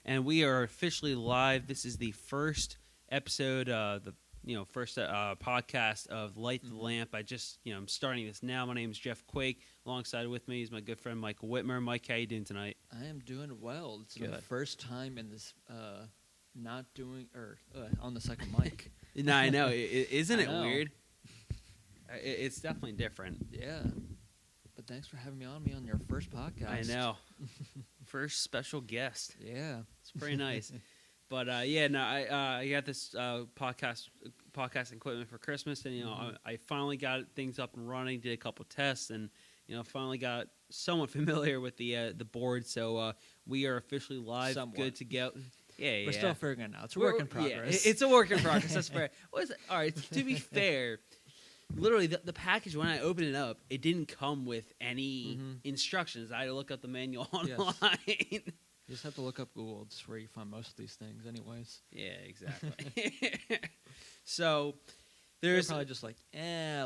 and we are officially live. This is the first episode, first podcast of Light the Lamp. I'm starting this now. My name is Jeff Quake. Alongside with me is my good friend Mike Witmer. Mike, how you doing tonight? I am doing well. It's Good. the first time in this not doing on the second mic. No, I know. Isn't it I know. weird? It's definitely different. Yeah. But thanks for having me on your first podcast. I know. First special guest. Yeah. It's pretty nice. But I got this podcast equipment for Christmas, and I finally got things up and running. Did a couple tests, and finally got somewhat familiar with the board. So we are officially live, Somewhat. good to go. Yeah, We're still figuring it out. It's a work in progress. Yeah, it's a work in progress. That's fair. All right. To be fair, literally the package when I opened it up, it didn't come with any instructions. I had to look up the manual online. You just have to look up Google. It's where you find most of these things anyways. Yeah, exactly. So there's They're probably just like,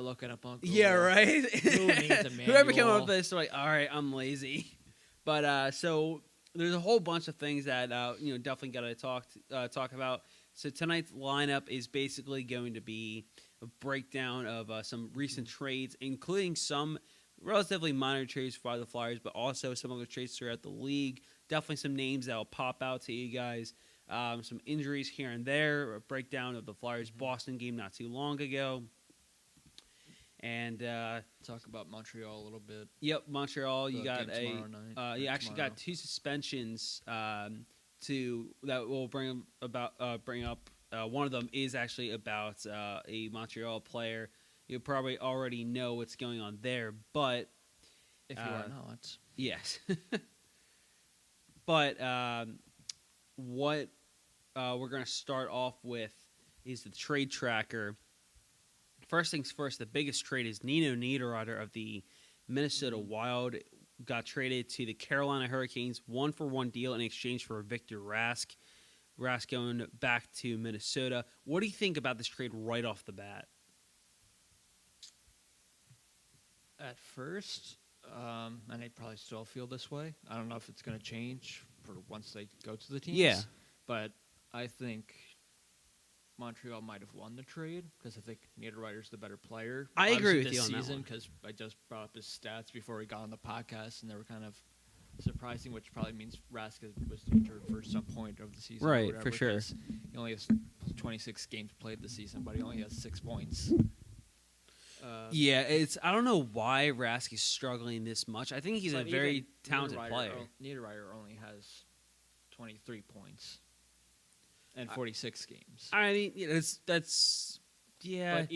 look it up on Google. Yeah, right. Who needs a Whoever came up manual? with this, they're like, all right, I'm lazy. But so there's a whole bunch of things that definitely got to talk about. So tonight's lineup is basically going to be a breakdown of some recent trades, including some relatively minor trades by the Flyers, but also some other trades throughout the league. Definitely some names that will pop out to you guys. Some injuries here and there. A breakdown of the Flyers-Boston game not too long ago. And Talk about Montreal a little bit. Yep, Montreal. You got game tomorrow night, you actually tomorrow. got two suspensions that will bring up. One of them is actually about a Montreal player. You probably already know what's going on there, but If you are not. yes. But what we're going to start off with is the trade tracker. First things first, the biggest trade is Nino Niederreiter of the Minnesota Wild got traded to the Carolina Hurricanes, 1-for-1 deal in exchange for Victor Rask. Rask going back to Minnesota. What do you think about this trade right off the bat? At first, and they probably still feel this way. I don't know if it's going to change for once they go to the teams. Yeah. But I think Montreal might have won the trade because I think Niederreiter's the better player. I agree with this you on that season one. because I just brought up his stats before we got on the podcast, and they were kind of surprising, which probably means Rask was injured for some point of the season. Right, or whatever, for sure. 'cause he only has 26 games played this season, but he only has 6 points. I don't know why Rask is struggling this much. I think he's a But very even talented player. Niederreiter only has 23 points and 46 games. I mean, that's But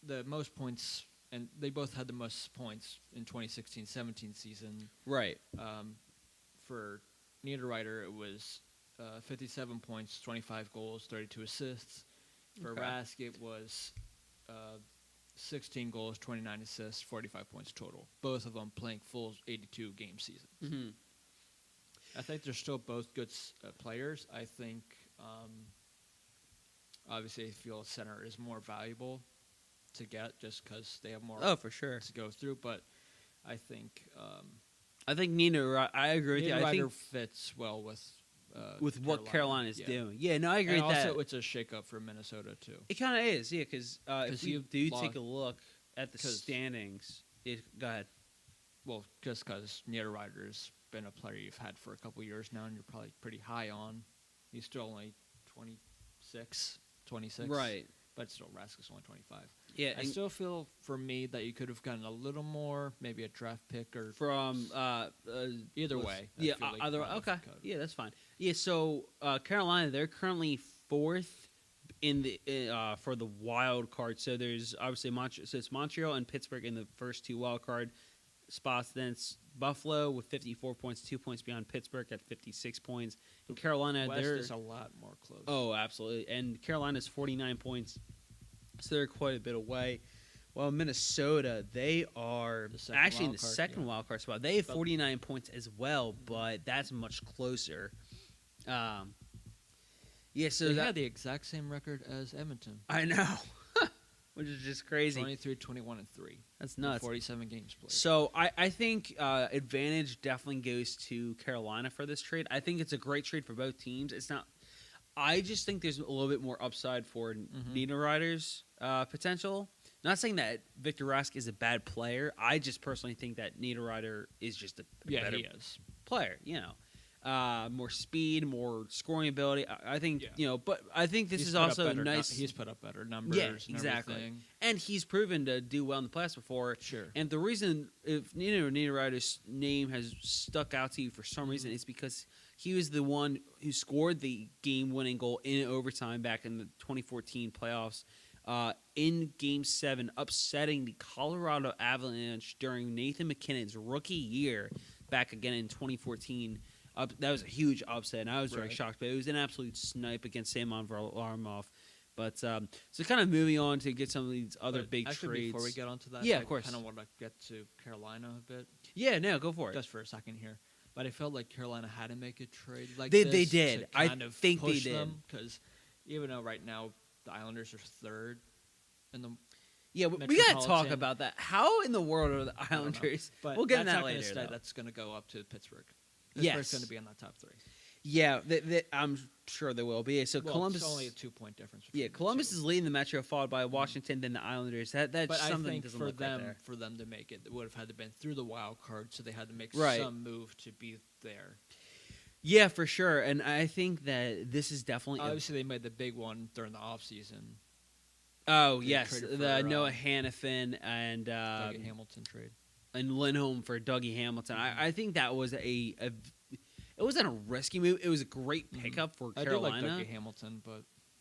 the most points, and they both had the most points in 2016-17 season. right. For Niederreiter, it was 57 points, 25 goals, 32 assists. For Okay. Rask, it was 16 goals, 29 assists, 45 points total. Both of them playing full 82-game seasons. Mm-hmm. I think they're still both good players. I think, obviously, I feel center is more valuable to get just because they have more For sure. to go through. But I think I think Nino. I agree with you. I think fits well with what Carolina is yeah. doing. Yeah, no, I agree And with also, that. it's a shakeup for Minnesota too. It kind of is, yeah, because if you you've do lost- take a look at the 'cause- standings, go ahead. Well, just because Niederreiter's been a player you've had for a couple years now, and you're probably pretty high on. He's still only 26. Right. But still, Rask is only 25. Yeah, I still feel, for me, that you could have gotten a little more, maybe a draft pick or from either way. I Yeah, feel like either way. probably Okay. could. Yeah, that's fine. Yeah, so Carolina, they're currently 4th in the for the wild card. So there's obviously it's Montreal and Pittsburgh in the first 2 wild card spots. Then it's Buffalo with 54 points, 2 points behind Pittsburgh at 56 points. And Carolina, West they're is a lot more close. Oh, absolutely. And Carolina's 49 points, so they're quite a bit away. Well, Minnesota, they are The second actually in the wild card, second yeah. wild card spot. They have But- 49 points as well, but that's much closer. So they that had the exact same record as Edmonton. I know. which is just crazy. 23, 21, and 3. That's nuts. 47 games played. So I think advantage definitely goes to Carolina for this trade. I think it's a great trade for both teams. It's not. I just think there's a little bit more upside for Niederreiter's potential. Not saying that Victor Rask is a bad player. I just personally think that Niederreiter is just a better player. You know, more speed, more scoring ability. I think but I think this is also nice. He's put up better numbers. Yeah, exactly. Everything. And he's proven to do well in the playoffs before. Sure. And the reason if Niederreiter's name has stuck out to you for some reason is because he was the one who scored the game-winning goal in overtime back in the 2014 playoffs in Game 7, upsetting the Colorado Avalanche during Nathan McKinnon's rookie year back again in 2014. That was a huge upset, and I was very shocked. But it was an absolute snipe against Simon Varlamov. But so kind of moving on to get some of these other big trades. Before we get onto that, of course. I kind of want to get to Carolina a bit. Yeah, no, go for it. Just for a second here. But I felt like Carolina had to make a trade like they this. They did. I think they did. Because even though right now the Islanders are third in the we got to talk about that. How in the world are the Islanders? But we'll get into that later. That's going to go up to Pittsburgh. Yes. Pittsburgh's going to be in that top 3. Yeah, I'm sure they will be. So Columbus, it's only a 2-point difference. Yeah, Columbus is leading the Metro, followed by Washington, then the Islanders. That's but something I think doesn't for look them, right there. for them to make it, would have had to been through the wild card, so they had to make some move to be there. Yeah, for sure. And I think that this is definitely obviously they made the big one during the offseason. Oh yes, the Noah Hannafin and Dougie Hamilton trade, and Lindholm for Dougie Hamilton. I think that was it wasn't a risky move. It was a great pickup for Carolina. I do like Dougie Hamilton,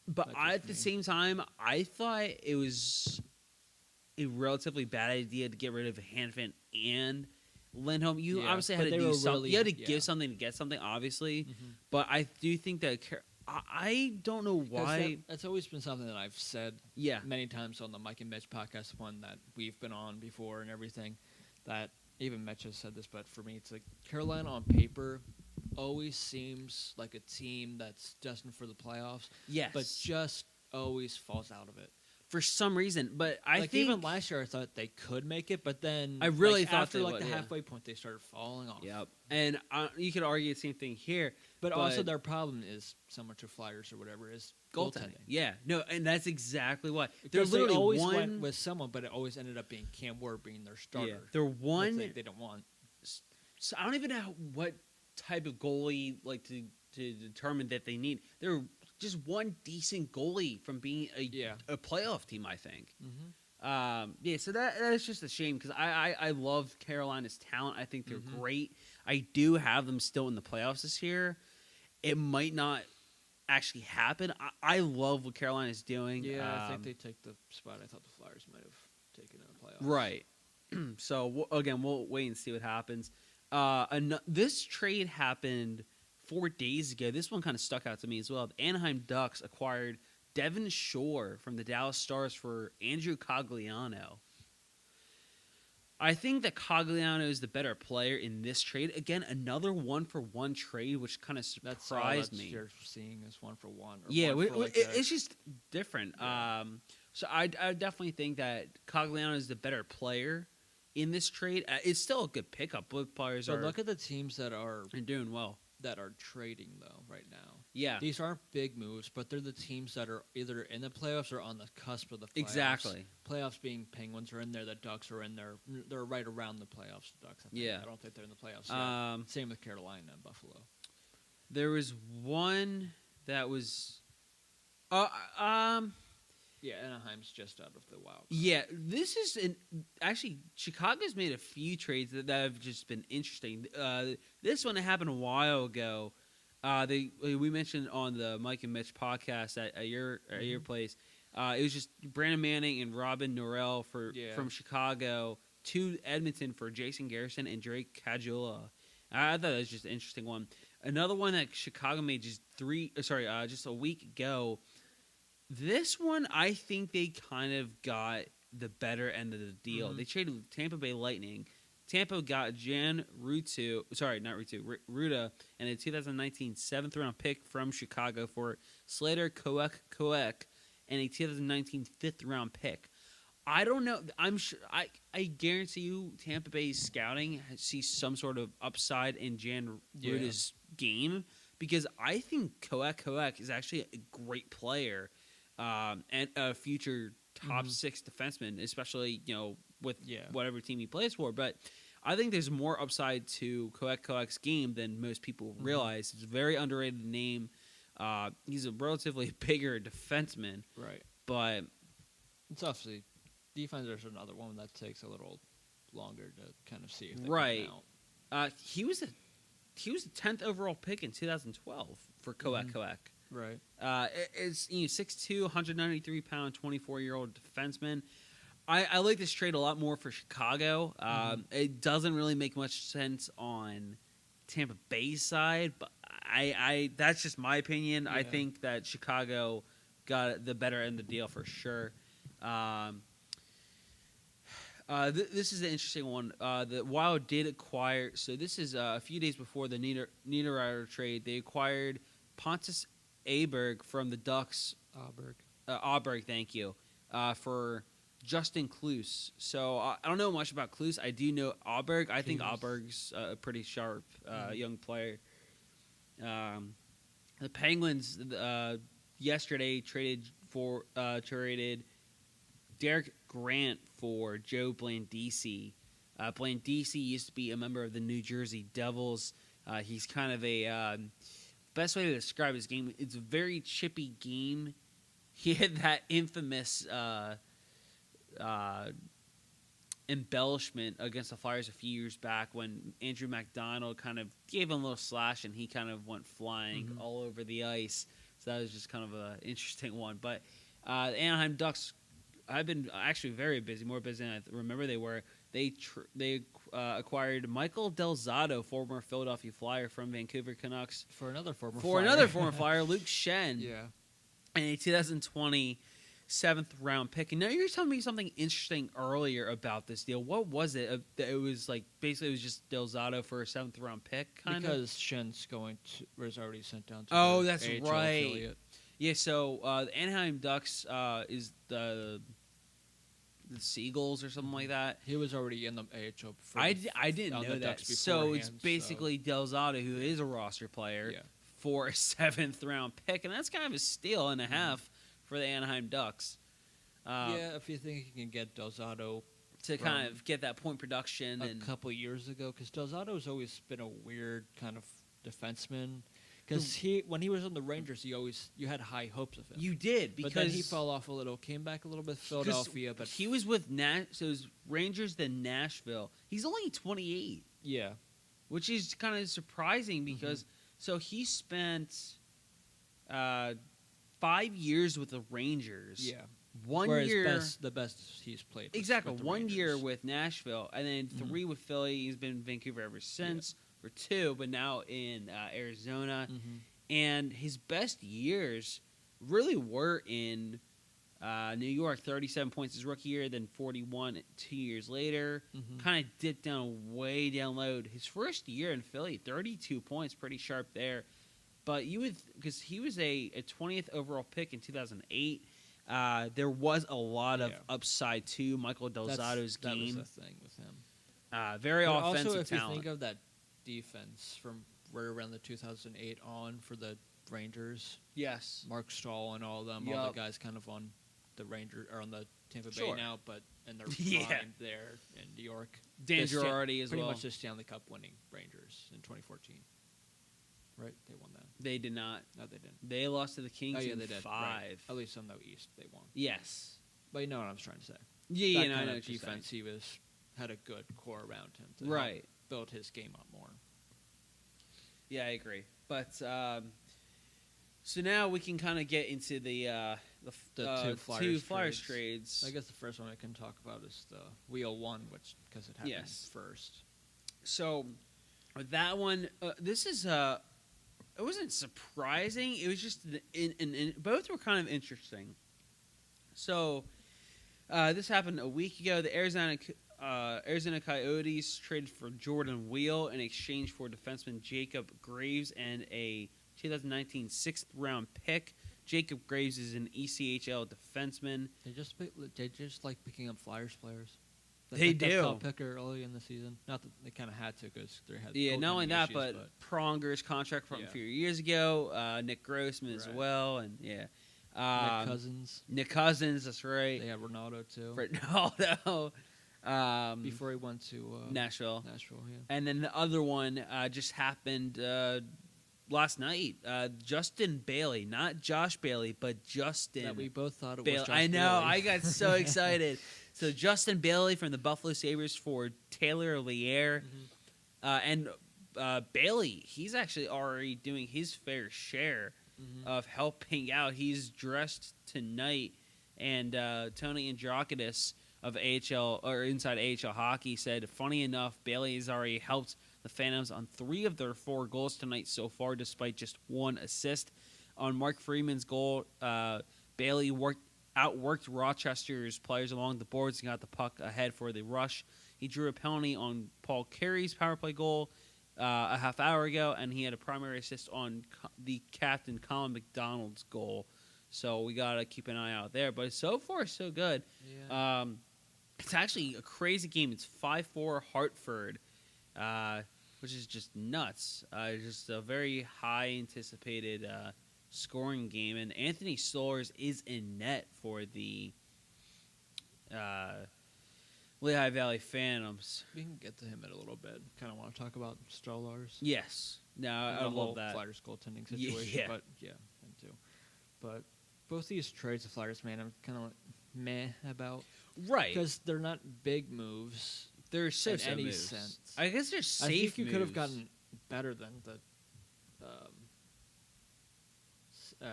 but at the same time, I thought it was a relatively bad idea to get rid of Hannafin and Lindholm. You obviously had to do something. You had to give something to get something, obviously. But I do think that I don't know why. That's always been something that I've said many times on the Mike and Mitch podcast, one that we've been on before and everything, that even Mitch has said this, but for me, it's like Carolina on paper always seems like a team that's destined for the playoffs. Yes. But just always falls out of it. For some reason. But I think even last year I thought they could make it, but then I really thought after the halfway point they started falling off. Yep. And you could argue the same thing here. But also their problem is similar to Flyers or whatever is goaltending. Yeah. No, and that's exactly why. They always went with someone, but it always ended up being Cam Ward being their starter. Yeah. They're one they don't want. So I don't even know what type of goalie to determine that they need. They're just one decent goalie from being a playoff team, I think. So that's just a shame because I love Carolina's talent. I think they're great. I do have them still in the playoffs this year. It might not actually happen. I love what Carolina's doing. Yeah, I think they take the spot I thought the Flyers might have taken in the playoffs. Right. So, again, we'll wait and see what happens. This trade happened 4 days ago. This one kind of stuck out to me as well. The Anaheim Ducks acquired Devin Shore from the Dallas Stars for Andrew Cogliano. I think that Cogliano is the better player in this trade. Again, another 1-for-1 trade, which kind of surprised me. You're seeing as 1-for-1. It's just different. Yeah. So I definitely think that Cogliano is the better player in this trade. It's still a good pickup. Both players are. But look at the teams that are doing well. That are trading though right now. Yeah, these aren't big moves, but they're the teams that are either in the playoffs or on the cusp of the playoffs. Exactly. Playoffs being Penguins are in there, the Ducks are in there. They're right around the playoffs. The Ducks. I don't think they're in the playoffs yet. Same with Carolina and Buffalo. There was one that was. Yeah, Anaheim's just out of the wild card. Yeah, this is actually Chicago's made a few trades that have just been interesting. This one happened a while ago. We mentioned on the Mike and Mitch podcast at your place. It was just Brandon Manning and Robin Norrell from Chicago to Edmonton for Jason Garrison and Drake Caggiula. I thought that was just an interesting one. Another one that Chicago made just a week ago. This one, I think they kind of got the better end of the deal. They traded Tampa Bay Lightning. Tampa got Ruda, and a 2019 7th-round pick from Chicago for Slater Koek, and a 2019 5th-round pick. I don't know. I'm sure. I guarantee you, Tampa Bay's scouting sees some sort of upside in Jan Ruda's game because I think Koek is actually a great player, and a future top 6 defenseman, especially with whatever team he plays for. But I think there's more upside to Koek's game than most people realize. It's a very underrated name. He's a relatively bigger defenseman, right? But it's obviously. Defenders are another one that takes a little longer to kind of see if they right. come out. He was the 10th overall pick in 2012 for Koek. Right. It's 6'2", 193 pound, 24-year-old defenseman. I like this trade a lot more for Chicago. It doesn't really make much sense on Tampa Bay's side, but I that's just my opinion. Yeah. I think that Chicago got the better end of the deal for sure. This is an interesting one. The Wild did acquire, so this is a few days before the Niederreiter trade. They acquired Pontus Aberg from the Ducks. Aberg, thank you, for Justin Kloos. So I don't know much about Kloos. I do know Aberg. I think Aberg's a pretty sharp young player. The Penguins yesterday traded Derek Grant for Joe Blandisi. Blandisi used to be a member of the New Jersey Devils. He's kind of a best way to describe his game. It's a very chippy game. He had that infamous embellishment against the Flyers a few years back when Andrew McDonald kind of gave him a little slash and he kind of went flying all over the ice. So that was just kind of an interesting one. But the Anaheim Ducks, I've been actually very busy, more busy than I remember they were. They acquired Michael Del Zotto, former Philadelphia Flyer from Vancouver Canucks. For another former Flyer, Luke Shen. Yeah. And a 2020 7th-round pick. And now you're telling me something interesting earlier about this deal. What was it? It was basically it was just Del Zotto for a 7th-round pick, because Shen's was already sent down to that's AHL right. affiliate. Yeah, so the Anaheim Ducks is the Seagulls or something like that. He was already in the AHL. I didn't know that. So it's basically Del Zotto, who is a roster player, for a 7th-round pick. And that's kind of a steal and a half for the Anaheim Ducks. If you think you can get Del Zotto to kind of get that point production. A couple years ago, because Del Zotto's always been a weird kind of defenseman. Because when he was on the Rangers, you had high hopes of him. You did, because but then he fell off a little, came back a little bit Philadelphia, but he was with so it was Rangers then Nashville. He's only 28. Yeah, which is kind of surprising because so he spent 5 years with the Rangers. Yeah, 1 year the best he's played. Exactly, with 1 year with Nashville, and then 3 with Philly. He's been in Vancouver ever since. For 2, but now in Arizona. And his best years really were in New York. 37 points his rookie year, then 41 2 years later. Kind of dipped down way down low. His first year in Philly, 32 points, pretty sharp there. But because he was a 20th overall pick in 2008, there was a lot of upside to Michael Del Zotto's game. That was the thing with him. Very offensive also, if talent. you think of that defense from right around the 2008 on for the Rangers. Yes. Mark Stahl and all of them, all the guys kind of on the Rangers or on the Tampa Bay now, but in their prime there in New York. Dan Girardi as well. Pretty much the Stanley Cup winning Rangers in 2014. Right? They won that. They did not. No, they didn't. They lost to the Kings in they did. 5. Right. At least on the East they won. Yes. But you know what I was trying to say. Yeah, that I kind know of what you're defense, saying. he had a good core around him to help build his game up more. Yeah, I agree. But so now we can kind of get into the two Flyers trades. I guess the first one I can talk about is the Wheel 1, because it happened first. So that one, this is it wasn't surprising. It was just both were kind of interesting. So this happened a week ago. The Arizona Coyotes traded for Jordan Wheel in exchange for defenseman Jacob Graves and a 2019 6th-round pick Jacob Graves is an ECHL defenseman. They just like picking up Flyers players. They do. Top picker early in the season. Not that they kind of had to because they had. Yeah, not only that, issues, but Pronger's contract from a few years ago. Nick Grossman as well, and Nick Cousins. That's right. They had Ronaldo too. Ronaldo. Before he went to Nashville. Yeah. And then the other one just happened last night. Justin Bailey, not Josh Bailey, but Justin. That we both thought it Bailey. was Josh I know. Bailey. I got so excited. So Justin Bailey from the Buffalo Sabres for Taylor Lear. And Bailey, he's actually already doing his fair share of helping out. He's dressed tonight, and Tony Androkidis of AHL or Inside AHL Hockey said, funny enough, Bailey has already helped the Phantoms on 3 of their 4 goals tonight so far, despite just 1 assist. On Mark Freeman's goal, Bailey outworked Rochester's players along the boards and got the puck ahead for the rush. He drew a penalty on Paul Carey's power play goal a half hour ago, and he had a primary assist on the captain Colin McDonald's goal. So we got to keep an eye out there. But so far, so good. Yeah. It's actually a crazy game. It's 5-4 Hartford, which is just nuts. Just a very high anticipated scoring game. And Anthony Stolarz is in net for the Lehigh Valley Phantoms. We can get to him in a little bit. Kind of want to talk about Stolarz. Yes. No, I love that. Flyers goaltending situation. Yeah. But yeah, him too. But both these trades the Flyers made, I'm kind of like meh about. Right. Because they're not big moves. They're so in any moves. sense. I guess they're safe I think you moves. could have gotten better than the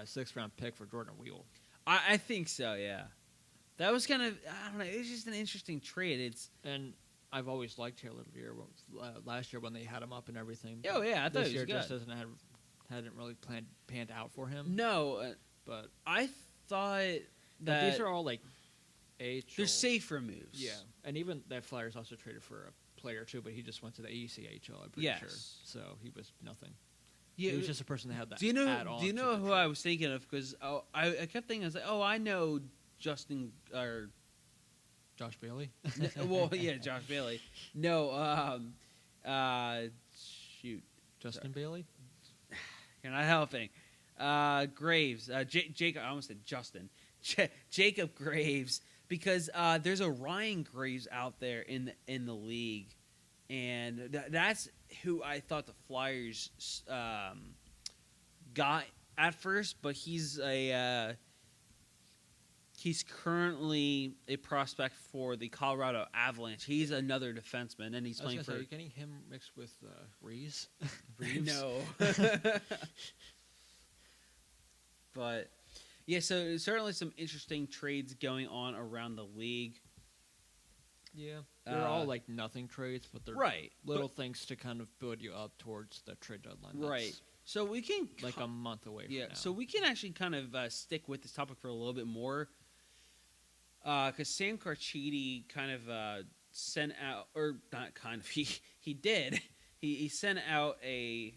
6th round pick for Jordan Wheel. I think so, yeah. That was kind of, I don't know, it was just an interesting trade. And I've always liked Taylor Lear. Last year when they had him up and everything. Oh, yeah, I thought this he was year good. just hadn't really panned out for him. No, but I thought that these are all like AHL. they're safer moves. Yeah, and even that Flyers also traded for a player too, but he just went to the ECHL. I'm pretty sure. So he was nothing. Yeah, he was just a person that had that. Do you know who I was thinking of? Because I kept thinking, I was like, I know Justin or Josh Bailey. Well, yeah, Josh Bailey. No, shoot, Justin Bailey. You're not helping. Graves, Jacob. I almost said Justin. Jacob Graves, because there's a Ryan Graves out there in the league, and that's who I thought the Flyers got at first. But he's currently a prospect for the Colorado Avalanche. He's another defenseman, and he's playing for. Are you getting him mixed with Reeves? No. But yeah, so certainly some interesting trades going on around the league. Yeah, they're all like nothing trades, but they're little things to kind of build you up towards the trade deadline. Right. So we can like a month away. From now. So we can actually kind of stick with this topic for a little bit more, because Sam Carchidi kind of sent out, or not kind of, he did. He sent out a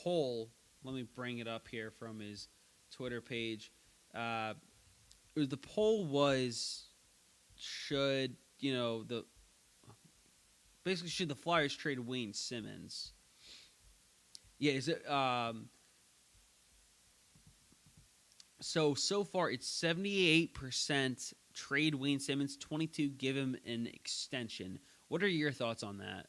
poll. Let me bring it up here from his Twitter page. The poll was, should the Flyers trade Wayne Simmonds? Yeah, is it? So far it's 78% trade Wayne Simmonds, 22% give him an extension. What are your thoughts on that?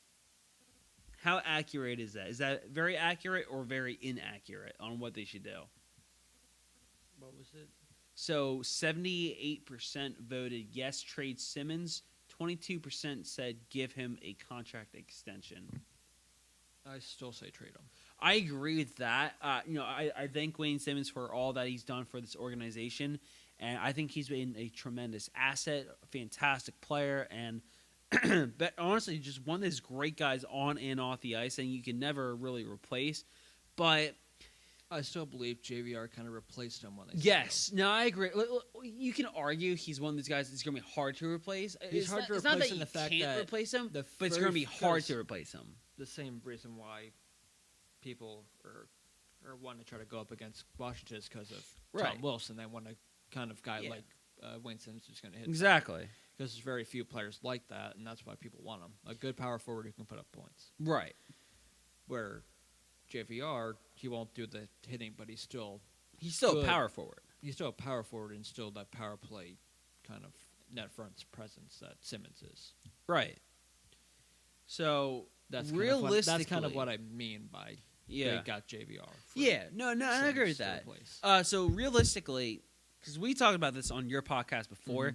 How accurate is that? Is that very accurate or very inaccurate on what they should do? What was it? So 78% voted yes, trade Simmonds. 22% said give him a contract extension. I still say trade him. I agree with that. I thank Wayne Simmonds for all that he's done for this organization, and I think he's been a tremendous asset, a fantastic player, and but honestly, just one of those great guys on and off the ice, and you can never really replace. But I still believe JVR kind of replaced him when they. Yes, no, I agree. You can argue he's one of these guys that's going to be hard to replace. He's hard to replace. It's not that in you the fact can't that replace him, but it's going to be hard to replace him. The same reason why people or want to try to go up against Washington is because of Right. Tom Wilson. They want a kind of guy Yeah. like Wayne Simmonds who's going to hit. Exactly. Because there's very few players like that, and that's why people want him. A good power forward who can put up points. Right. Where JVR, he won't do the hitting, but he's still a power forward. He's still a power forward and still that power play kind of net front presence that Simmonds is. Right. So that's realistically, that's kind of what I mean by they got JVR. No, I agree with that. So realistically, because we talked about this on your podcast before,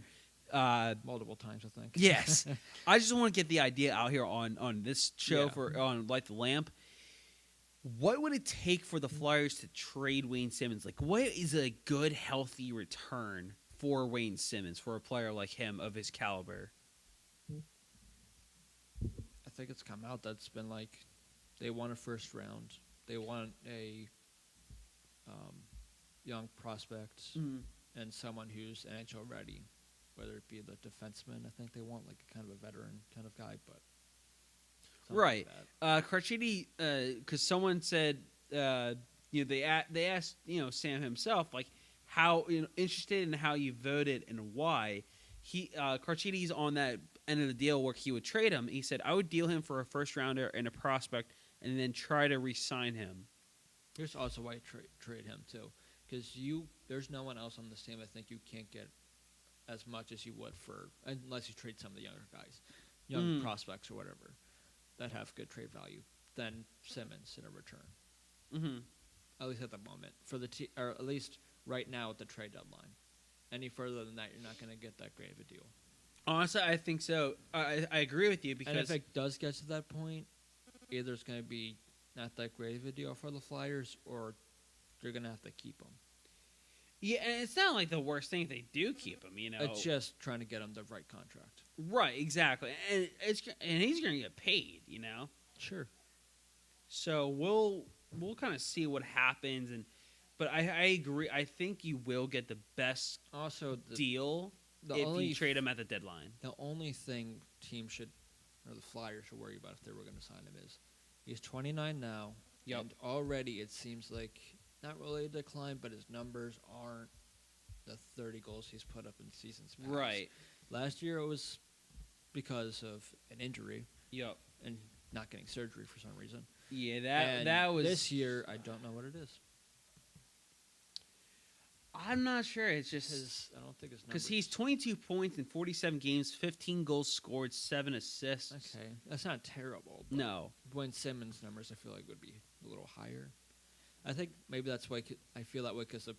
multiple times, I think. Yes, I just want to get the idea out here on this show on Light the Lamp. What would it take for the Flyers to trade Wayne Simmonds? Like, what is a good, healthy return for Wayne Simmonds, for a player like him of his caliber? I think it's come out that's been like they want a first round. They want a young prospect and someone who's NHL ready, whether it be the defenseman. I think they want like a kind of a veteran kind of guy, but right. Carchidi, because someone said, they asked, Sam himself, like, how interested in how you voted and why. Carchidi's on that end of the deal where he would trade him. He said, I would deal him for a first rounder and a prospect, and then try to re-sign him. Here's also why trade him too, because there's no one else on this team. I think you can't get as much as you would unless you trade some of the younger guys, young prospects or whatever, that have good trade value than Simmonds in a return. Mm-hmm. At least at the moment, or at least right now at the trade deadline. Any further than that, you're not going to get that great of a deal. Honestly, I think so. I agree with you because and if it does get to that point, either it's going to be not that great of a deal for the Flyers, or they're going to have to keep him. Yeah, and it's not like the worst thing if they do keep him. It's just trying to get him the right contract. Right, exactly, and he's going to get paid. Sure. So we'll kind of see what happens, but I agree. I think you will get the best deal if you trade him at the deadline. The only thing the Flyers should worry about if they were going to sign him is he's 29 now, and already it seems like not really a decline, but his numbers aren't the 30 goals he's put up in seasons past. Right. Last year it was because of an injury. Yep. And not getting surgery for some reason. Yeah, that was... This year, I don't know what it is. I'm not sure. It's just I don't think it's because he's 22 points in 47 games, 15 goals scored, 7 assists. Okay, that's not terrible. No. Wayne Simmonds' numbers, I feel like, would be a little higher. I think maybe that's why I feel that way because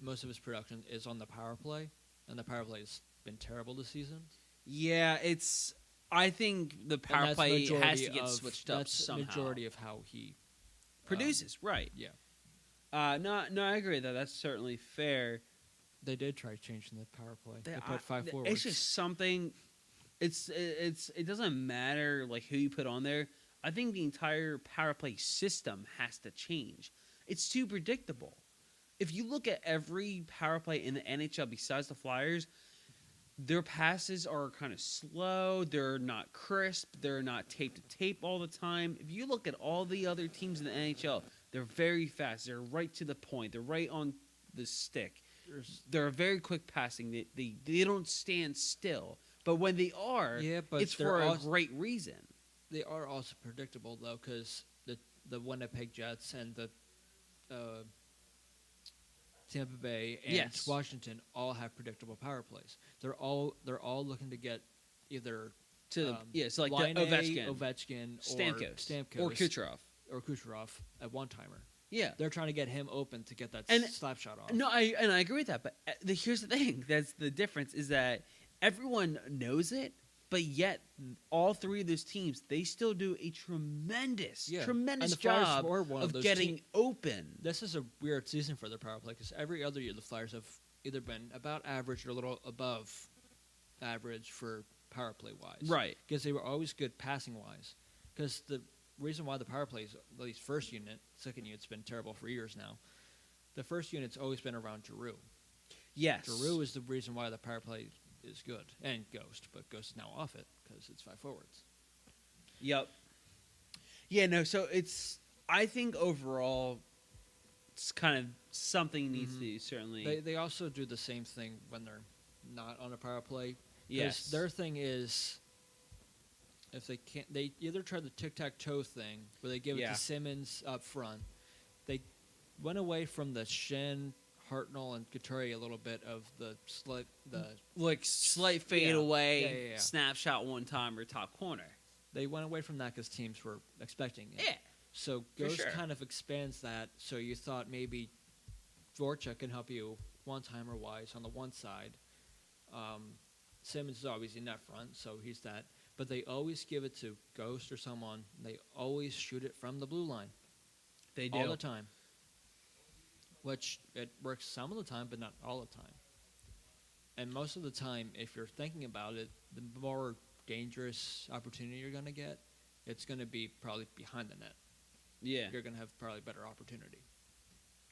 most of his production is on the power play, and the power play has been terrible this season. Yeah, I think the power play has to get switched up somehow. That's the majority of how he produces, right. Yeah. No, I agree that that's certainly fair. They did try changing the power play. They put 5 forwards. It's just something. It doesn't matter like who you put on there. I think the entire power play system has to change. It's too predictable. If you look at every power play in the NHL besides the Flyers, their passes are kind of slow. They're not crisp. They're not tape to tape all the time. If you look at all the other teams in the NHL, they're very fast. They're right to the point. They're right on the stick. They're very quick passing. They don't stand still. But when they are, it's for a great reason. They are also predictable, though, because the Winnipeg Jets and the Tampa Bay and Washington all have predictable power plays. They're all looking to get either so like Line Ovechkin, Stamkos, or Kucherov at one-timer. Yeah, they're trying to get him open to get that slap shot off. No, I agree with that. But here's the thing: that's the difference is that everyone knows it, but yet all three of those teams they still do a tremendous job of getting open. This is a weird season for their power play because every other year the Flyers have either been about average or a little above average for power play wise, right? Because they were always good passing wise. Because the reason why the power play is at least first unit, second unit's been terrible for years now. The first unit's always been around Giroux. Yes, Giroux is the reason why the power play is good, and Ghost, but Ghost is now off it because it's 5 forwards. Yep. Yeah, no. So I think overall, it's kind of something needs to certainly. They also do the same thing when they're not on a power play. Yes. Their thing is, if they can't, they either try the tic-tac-toe thing where they give it to Simmonds up front. They went away from the Shen, Hartnell, and Couturier a little bit of the slight fade away, snapshot one time or top corner. They went away from that because teams were expecting it. Yeah. So Ghost kind of expands that. So you thought maybe Voracek can help you one-timer wise on the one side. Simmonds is always in that front, so he's that. But they always give it to Ghost or someone. They always shoot it from the blue line. They do. All the time. Which it works some of the time, but not all the time. And most of the time, if you're thinking about it, the more dangerous opportunity you're going to get, it's going to be probably behind the net. Yeah. You're going to have probably better opportunity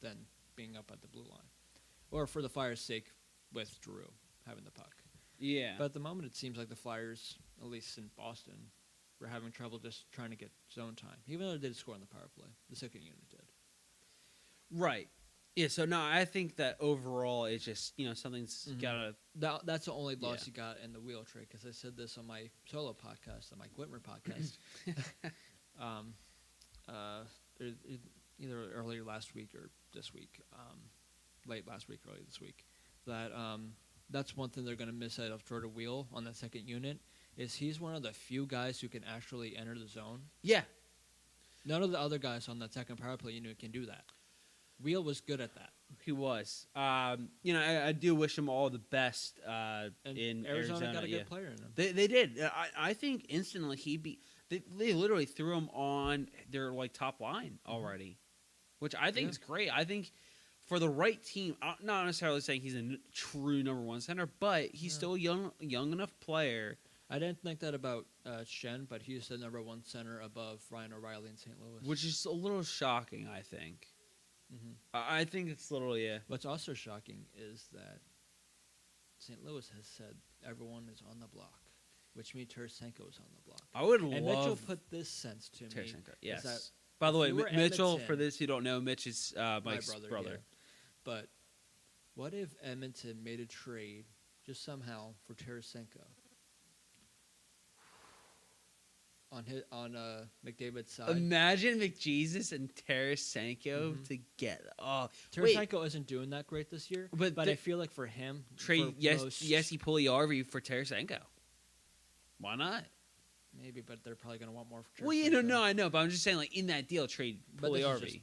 than being up at the blue line. Or for the Flyers' sake, with Drew having the puck. Yeah. But at the moment, it seems like the Flyers, at least in Boston, were having trouble just trying to get zone time. Even though they did score on the power play. The second unit did. Right. Yeah, so no, I think that overall it's just, something's got to... That's the only loss you got in the wheel trade, because I said this on my solo podcast, the Mike Witmer podcast. Either earlier last week or this week, late last week, early this week, that that's one thing they're going to miss out of Jordan Wheel on that second unit, is he's one of the few guys who can actually enter the zone. Yeah. None of the other guys on that second power play unit can do that. Wheel was good at that. He was. I do wish him all the best in Arizona. Got a good player in him. They did. I think instantly they literally threw him on their top line already, which I think is great. I think for the right team, I'm not necessarily saying he's a true number one center, but he's still a young enough player. I didn't think that about Shen, but he's the number one center above Ryan O'Reilly in St. Louis. Which is a little shocking, I think. I think it's literally, What's also shocking is that St. Louis has said everyone is on the block, which means Tarasenko is on the block. I would and love... Mitchell put this sense to Tarasenko, me. yes. By the way, Mitchell, for those who don't know, Mitch is Mike's brother. Yeah. But what if Edmonton made a trade just somehow for Tarasenko? On McDavid's side. Imagine McJesus and Tarasenko together. Oh, Tarasenko isn't doing that great this year, but I feel like for him, trade Jesse Puljujärvi for Tarasenko. Why not? Maybe, but they're probably going to want more for Tarasenko. Well, no, I know, but I'm just saying, in that deal, trade Puljujärvi.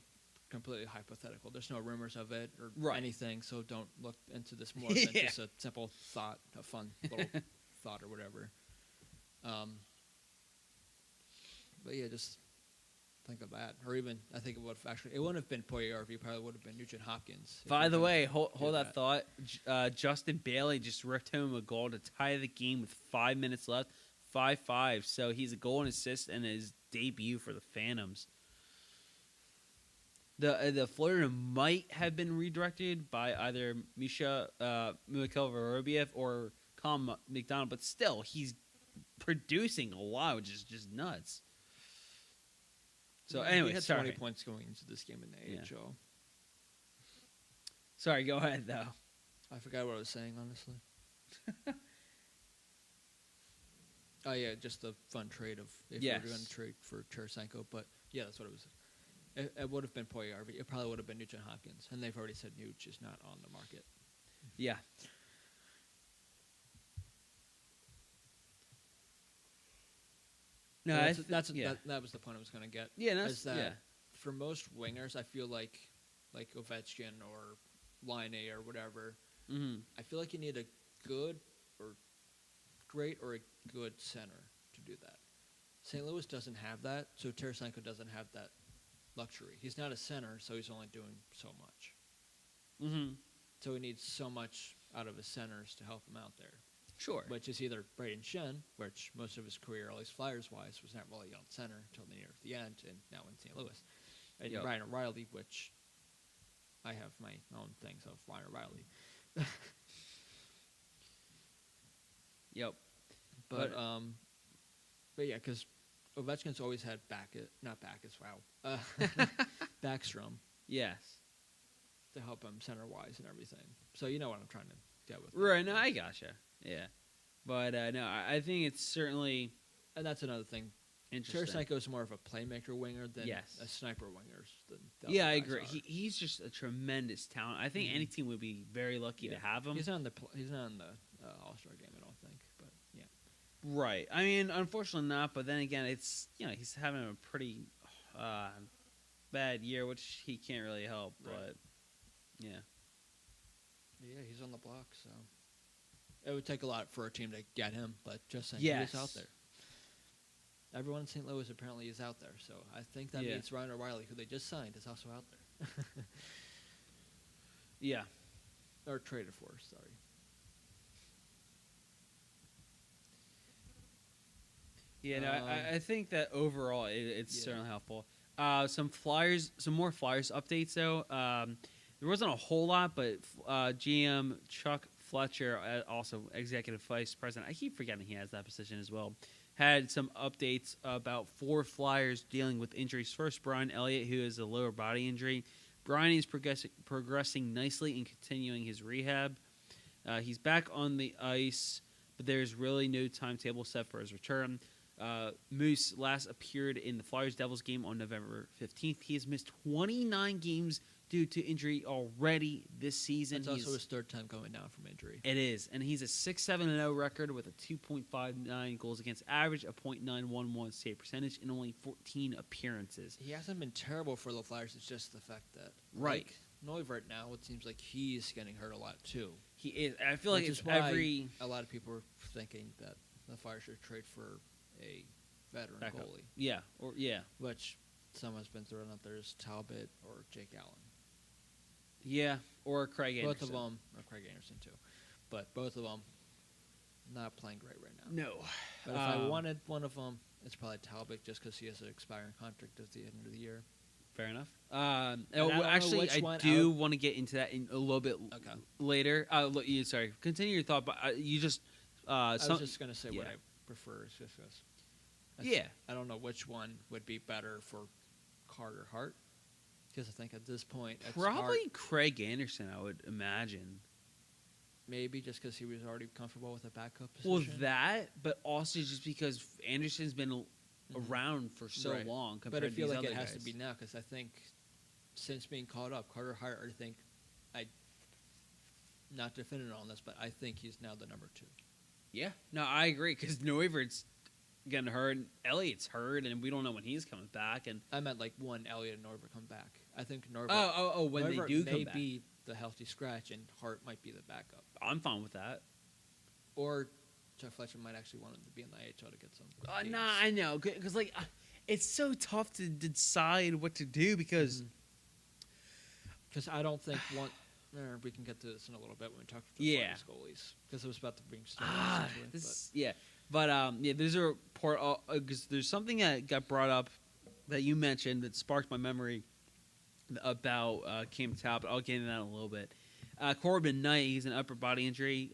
Completely hypothetical. There's no rumors of it or anything, so don't look into this more than just a simple thought, a fun little thought or whatever. But yeah, just think of that. Or even, I think it wouldn't have been Puljujärvi, it probably would have been Nugent Hopkins. By the way, hold that thought. Justin Bailey just ripped home a goal to tie the game with 5 minutes left. 5-5. So he's a goal and assist in his debut for the Phantoms. The Florida might have been redirected by either Mikhail Vorobiev or Colin McDonald, but still, he's producing a lot, which is just nuts. So anyway, he had 20 points going into this game in the AHL. Sorry, go ahead though. I forgot what I was saying, honestly. Oh yeah, just the fun trade of if we were going to trade for Tarasenko, but yeah, that's what it was. It would have been Puljujärvi. It probably would have been Nugent Hopkins, and they've already said Nuge is not on the market. Yeah. No, that was the point I was going to get. Yeah, for most wingers, I feel like Ovechkin or Line A or whatever, I feel like you need a good or great or a good center to do that. St. Louis doesn't have that, so Tarasenko doesn't have that luxury. He's not a center, so he's only doing so much. So he needs so much out of his centers to help him out there. Sure. Which is either Braden Shen, which most of his career, at least Flyers-wise, was not really on center until near the end, and now in St. Louis. And Ryan O'Reilly, which I have my own things of Ryan O'Reilly. Yep. But yeah, because Ovechkin's always had Backstrom. Yes. to help him center wise and everything. So you know what I'm trying to get with. Right? No, I gotcha. Yeah, but no, I think it's certainly, and that's another thing. interesting. Tarasenko is more of a playmaker winger than Yes. a sniper winger. Yeah, I agree. He's just a tremendous talent. I think any team would be very lucky to have him. He's not in the All-Star game, I don't think. But yeah, Right. I mean, unfortunately not. But then again, it's he's having a pretty bad year, which he can't really help. Right. But yeah. Yeah, he's on the block, so it would take a lot for a team to get him. But just saying, Yes. he's out there. Everyone in St. Louis apparently is out there, so I think that means Ryan O'Reilly, who they just signed, is also out there. Yeah. Or traded for, sorry. Yeah, no, I think that overall it's certainly helpful. Some more Flyers updates though. There wasn't a whole lot, but GM Chuck Fletcher, also executive vice president, I keep forgetting he has that position as well, had some updates about 4 Flyers dealing with injuries. First, Brian Elliott, who has a lower body injury. Brian is progressing nicely and continuing his rehab. He's back on the ice, but there's really no timetable set for his return. Moose last appeared in the Flyers-Devils game on November 15th. He has missed 29 games due to injury already this season. It's also his third time going down from injury. It is, and he's a 6-7-0 record with a 2.59 goals against average, a .911 save percentage, and only 14 appearances. He hasn't been terrible for the Flyers. It's just the fact that right Neuvirth now, it seems like he's getting hurt a lot too. He is. I feel like it's every. A lot of people are thinking that the Flyers should trade for a veteran goalie. Yeah, Which someone's been throwing out there is Talbot or Jake Allen. Yeah, or Craig Anderson. Both of them, or Craig Anderson too. But both of them not playing great right now. No. But if I wanted one of them, it's probably Talbot just because he has an expiring contract at the end of the year. Fair enough. Actually, I do want to get into that in a little bit later. Sorry, continue your thought, but you just... I was just going to say what I prefer. Is just I don't know which one would be better for Carter Hart. Because I think at this point, it's probably Craig Anderson, I would imagine. Maybe just because he was already comfortable with a backup position. Well, that, but also just because Anderson's been around for so long. But I feel like it has to be now because I think since being called up, Carter Hart, not definitive on this, but I think he's now the number 2. Yeah. No, I agree because Neuvirth's getting hurt, Elliott's hurt, and we don't know when he's coming back. And I meant like when Elliott and Neuvirth come back. I think Neuvirth. When Neuvirth they do come back, may be the healthy scratch, and Hart might be the backup. I'm fine with that. Or Chuck Fletcher might actually want him to be in the AHL to get some. Nah, I know because it's so tough to decide what to do because I don't think one. We can get to this in a little bit when we talk about the Flyers goalies because I was about to bring stuff. There's a report because there's something that got brought up that you mentioned that sparked my memory about Cam Talbot. I'll get into that in a little bit. Corbin Knight, he's an upper body injury.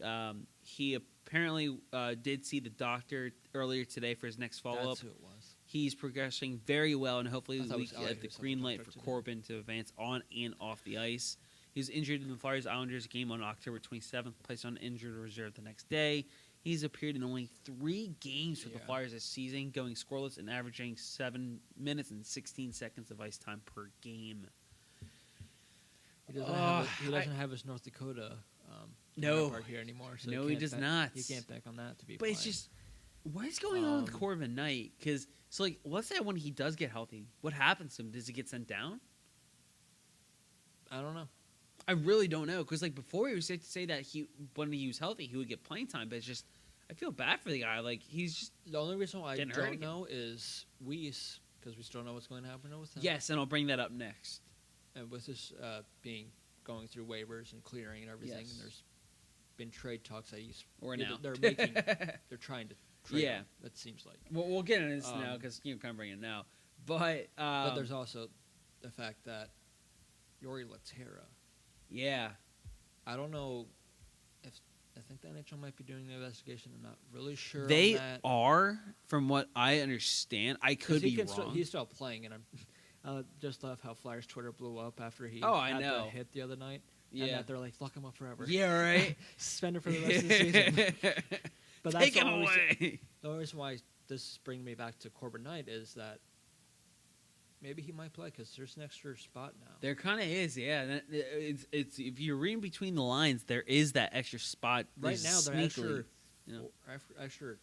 He apparently did see the doctor earlier today for his next follow-up. That's who it was. He's progressing very well, and hopefully we get the green light for Corbin to advance on and off the ice. He was injured in the Flyers-Islanders game on October 27th, placed on injured reserve the next day. He's appeared in only 3 games for the Flyers this season, going scoreless and averaging 7 minutes and 16 seconds of ice time per game. He doesn't have his North Dakota part here anymore. So no, he does not. You can't bank on that to be But playing. it's just, what is going on with Corbin Knight? Because, let's say when he does get healthy, what happens to him? Does he get sent down? I don't know. I really don't know. Because, before he was safe to say that when he was healthy, he would get playing time. But it's just, I feel bad for the guy. He's just the only reason why I don't know is Weiss, because we still don't know what's going to happen with him. Yes, and I'll bring that up next. And with this going through waivers and clearing and everything, and there's been trade talks that they're trying to trade him, it seems like. Well, we'll get into this now because you kind of bring it now. But there's also the fact that Yori Laterra. Yeah. I don't know if I think the NHL might be doing the investigation. I'm not really sure. They are, from what I understand. I could be wrong. He's still playing, and Just love how Flyers Twitter blew up after he I had know. the hit the other night. Yeah. And that they're like, lock him up forever. Yeah, right. Suspend him for the rest of the season. But Take him away. The only reason why this is bringing me back to Corbin Knight is that maybe he might play because there's an extra spot now. There kind of is, yeah. It's if you're reading between the lines, there is that extra spot. Right now, their extra, extra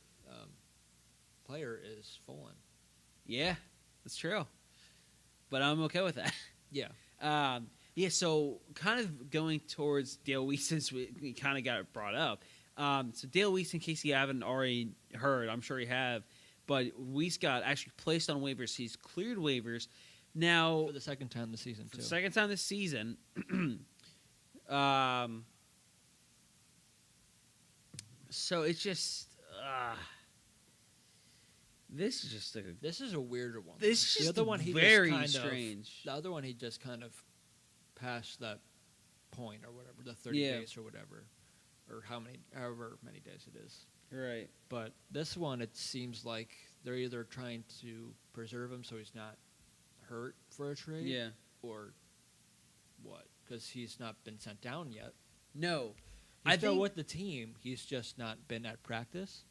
player is Fullen. Yeah, that's true. But I'm okay with that. Yeah. Yeah, so kind of going towards Dale Weiss, since we kind of got it brought up. So Dale Weiss, in case you haven't already heard, I'm sure you have, but Weiss got actually placed on waivers. He's cleared waivers. Now, for the second time this season, too. For the second time this season. So it's just... This is a weirder one. This is just the other one, very strange. The other one, he just kind of passed that point or whatever, the 30 days or whatever, or however many days it is. Right. But this one, it seems like they're either trying to preserve him so he's not hurt for a trade, or what? Because he's not been sent down yet. No. He's still with the team. He's just not been at practice,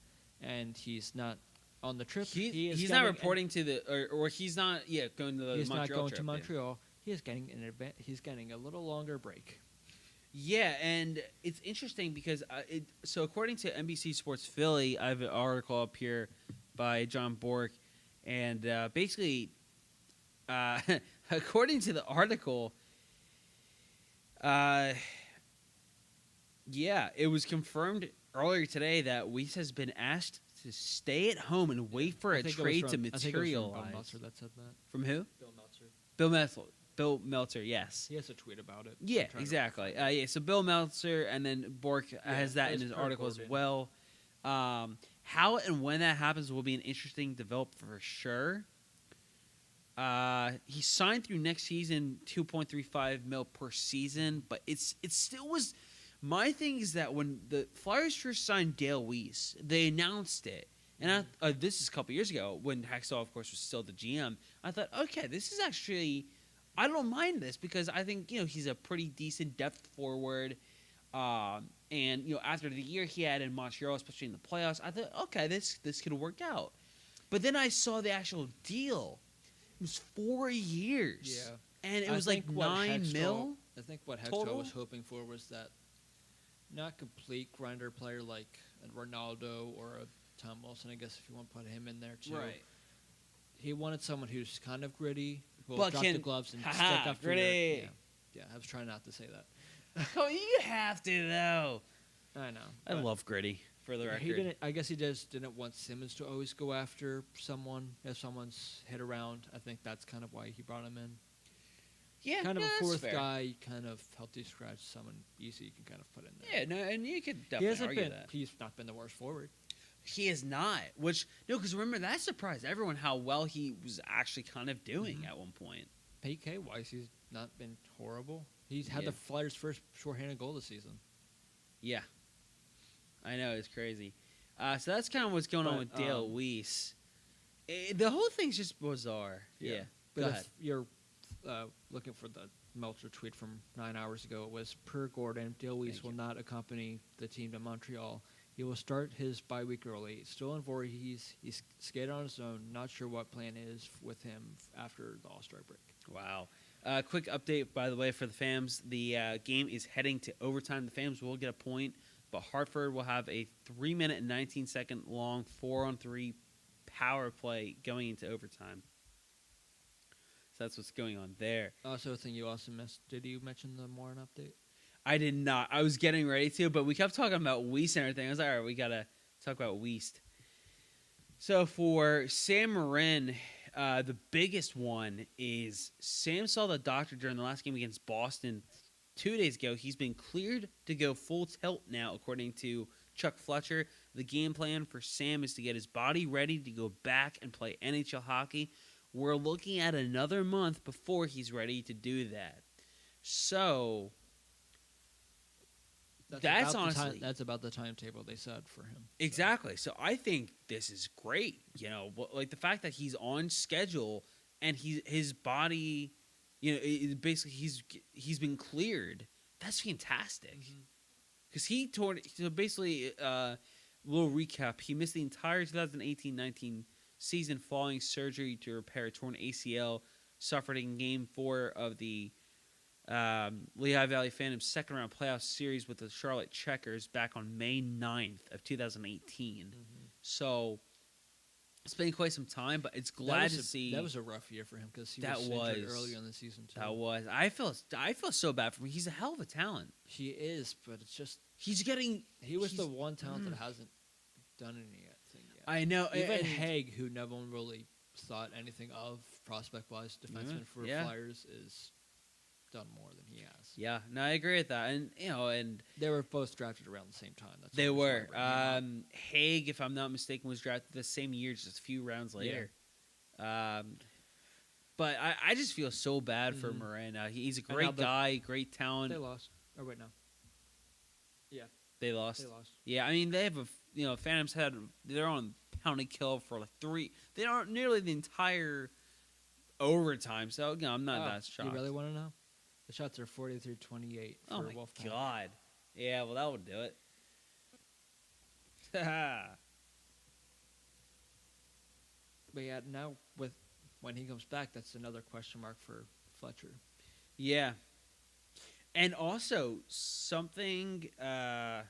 and he's not on the trip. He's not reporting to the, or he's not, going to the Montreal trip. He's not going to Montreal. He is getting he's getting a little longer break. Yeah, and it's interesting because so according to NBC Sports Philly, I have an article up here by John Bork, and basically, according to the article, it was confirmed earlier today that Weiss has been asked to stay at home and wait for a trade to materialize. I think it was from Bill Meltzer that said that. From who? Bill Meltzer. Bill Meltzer, yes. He has a tweet about it. Yeah, exactly. So Bill Meltzer, and then Bork has that in his article as well. How and when that happens will be an interesting development for sure. He signed through next season, $2.35 million per season, but it still was. My thing is that when the Flyers first signed Dale Weiss, they announced it. And this is a couple years ago when Hextall, of course, was still the GM. I thought, okay, this is actually, I don't mind this because I think, he's a pretty decent depth forward. And, after the year he had in Montreal, especially in the playoffs, I thought, okay, this could work out. But then I saw the actual deal. It was 4 years. Yeah. And it was like $9 million. I think what total? Hextall was hoping for was that not complete grinder player like a Ronaldo or a Tom Wilson, I guess, if you want to put him in there too. Right. He wanted someone who's kind of gritty, who will but drop the gloves and stick up for gritty. Yeah, I was trying not to say that. Oh, you have to though. I know. I love gritty. For the record, I guess he just didn't want Simmonds to always go after someone if someone's hit around. I think that's kind of why he brought him in. Yeah, kind of a fourth fair. guy, kind of healthy scratch, someone easy you can kind of put in there. Yeah, no, and you could definitely argue that. He's not been the worst forward. He is not. Because remember, that surprised everyone how well he was actually kind of doing at one point. PK-wise, he's not been horrible. He's had the Flyers' first shorthanded goal this season. Yeah. I know, it's crazy. So that's kind of what's going on with Dale Weiss. The whole thing's just bizarre. Yeah. But Go if ahead. you're looking for the Meltzer tweet from 9 hours ago, it was, per Gordon, Dale Weiss will not accompany the team to Montreal. He will start his bye week early. Still in Voorhees. He's skated on his own. Not sure what plan is with him after the All-Star break. Wow. Quick update, by the way, for the Fams. The game is heading to overtime. The Fams will get a point, but Hartford will have a 3-minute and 19-second long 4-on-3 power play going into overtime. So that's what's going on there. Also, a thing you also missed. Did you mention the Morin update? I did not. I was getting ready to, but we kept talking about Weiss and everything. I was like, all right, we got to talk about Weiss. So for Sam Morin, the biggest one is Sam saw the doctor during the last game against Boston 2 days ago. He's been cleared to go full tilt now, according to Chuck Fletcher. The game plan for Sam is to get his body ready to go back and play NHL hockey. We're looking at another month before he's ready to do that. So that's honestly that's about the timetable they set for him. Exactly. So I think this is great. Like the fact that he's on schedule and his body, basically he's been cleared. That's fantastic. Because he tore. So basically, little recap: he missed the entire 2018-19 season following surgery to repair a torn ACL suffered in Game 4 of the Lehigh Valley Phantom's second round playoff series with the Charlotte Checkers back on May 9th of 2018. So it's been quite some time, but it's glad to see. That was a rough year for him because he was injured earlier in the season too. That was. I feel so bad for him. He's a hell of a talent. He is, but it's just He was the one talent that hasn't done anything yet. I know. Even Haig, who no one really thought anything of prospect-wise, defenseman for Flyers, is done more than he has. Yeah, no, I agree with that, and they were both drafted around the same time. They were. Haig, if I'm not mistaken, was drafted the same year, just a few rounds later. Yeah. But I just feel so bad for Morin. He's a great guy, great talent. They lost. Oh wait, no. Yeah, they lost. Yeah, I mean they have Phantoms had they're on pound and kill for like 3. They aren't nearly the entire overtime. So I'm not that shocked. You really want to know? The shots are 43-28 for Oh my Wolfpack. God! Yeah, well that would do it. But yeah, now when he comes back, that's another question mark for Fletcher. Yeah. And also something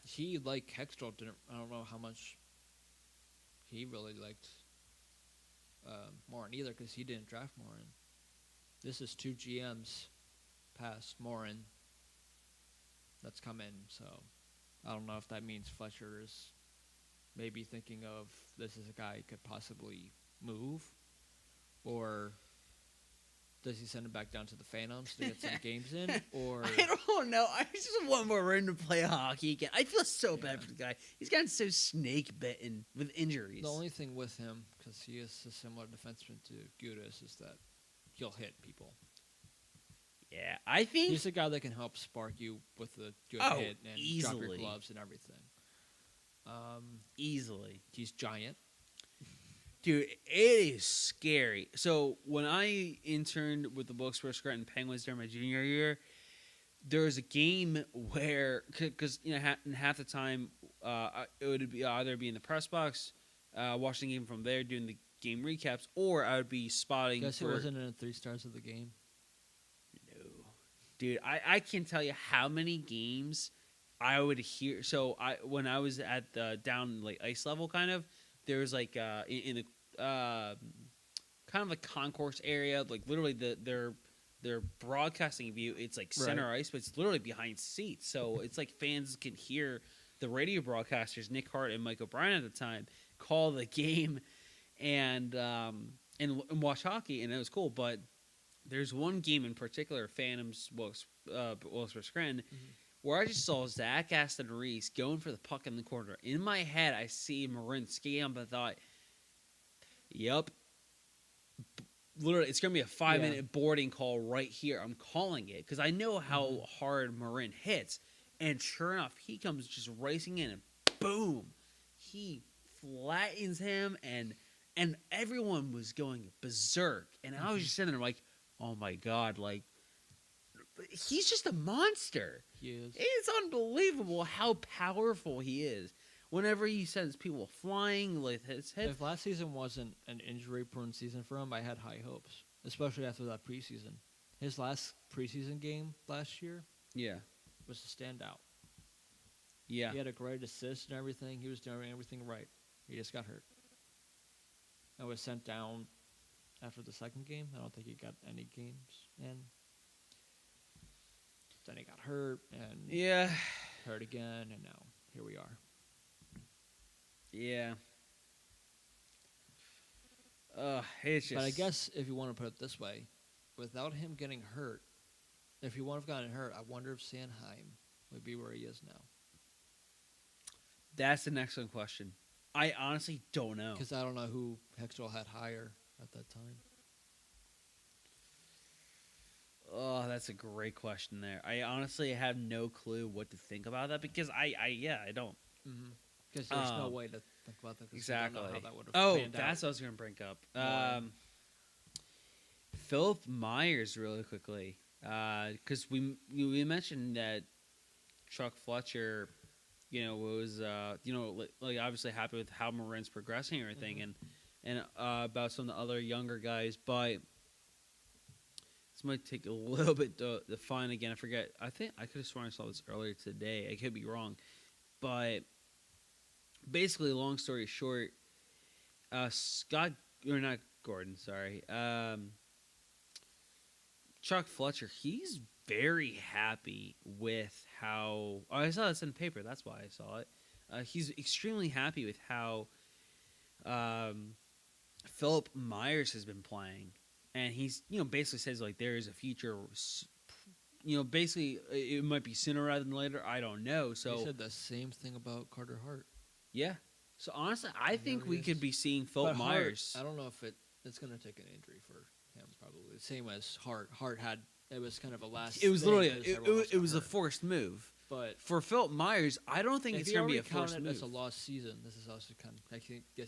he, like Hextall, I don't know how much he really liked Morin either, because he didn't draft Morin. This is 2 GMs past Morin that's come in, so I don't know if that means Fletcher is maybe thinking of this is a guy who could possibly move, or does he send him back down to the Phantoms to get some games in? Or I don't know. I just want more room to play hockey again. I feel so bad for the guy. He's gotten so snake bitten with injuries. The only thing with him, because he is a similar defenseman to Gudas, is that he'll hit people. Yeah, I think he's a guy that can help spark you with a good hit and drop your gloves and everything. Easily. He's giant. Dude, it is scary. So when I interned with the Wilkes-Barre Scranton Penguins during my junior year, there was a game where, because in half the time, it would be either be in the press box, watching the game from there, doing the game recaps, or I would be spotting. Guess it wasn't in the 3 stars of the game. No, dude, I can't tell you how many games I would hear. So when I was at the down like ice level, kind of. There was like in the kind of the concourse area, like literally their broadcasting view. It's like center ice, but it's literally behind seats. So it's like fans can hear the radio broadcasters, Nick Hart and Mike O'Brien at the time, call the game and watch hockey, and it was cool. But there's one game in particular, Phantoms Wilkes-Barre Scranton. Where I just saw Zach Aston Reese going for the puck in the corner. In my head, I see Morin skating up, and I thought, yep. Literally, it's going to be a 5-minute boarding call right here. I'm calling it because I know how hard Morin hits. And sure enough, he comes just racing in, and boom. He flattens him, and everyone was going berserk. And I was just sitting there like, oh, my God, like, he's just a monster. He is. It's unbelievable how powerful he is. Whenever he sends people flying with his head. If last season wasn't an injury-prone season for him, I had high hopes, especially after that preseason. His last preseason game last year was a standout. Yeah. He had a great assist and everything. He was doing everything right. He just got hurt. I was sent down after the second game. I don't think he got any games in. Then he got hurt, and hurt again, and now here we are. Yeah. It's just... But I guess if you want to put it this way, without him getting hurt, if he wouldn't have gotten hurt, I wonder if Sanheim would be where he is now. That's an excellent question. I honestly don't know. Because I don't know who Hextall had higher at that time. Oh, that's a great question there. I honestly have no clue what to think about that because I don't. Because there's no way to think about that. Exactly. You don't know how that would have that's panned out. what I was going to bring up. Philip Myers really quickly, because we mentioned that Chuck Fletcher, was like obviously happy with how Marin's progressing and everything, and about some of the other younger guys, but this might take a little bit to find again. I forget. I think I could have sworn I saw this earlier today. I could be wrong, but basically, long story short, Scott or not Gordon, sorry, Chuck Fletcher. He's very happy with how. Oh, I saw this in the paper. That's why I saw it. He's extremely happy with how Philip Myers has been playing, and he's basically says like there is a future. Basically it might be sooner rather than later. I don't know. So he said the same thing about Carter Hart. Yeah. So honestly, I think we could be seeing Philip Myers. I don't know if it's going to take an injury for him. Probably same as Hart. Hart had it was kind of a last. It was literally it was a forced move. But for Philip Myers, I don't think it's going to be a forced move. It's a lost season. This is also kind of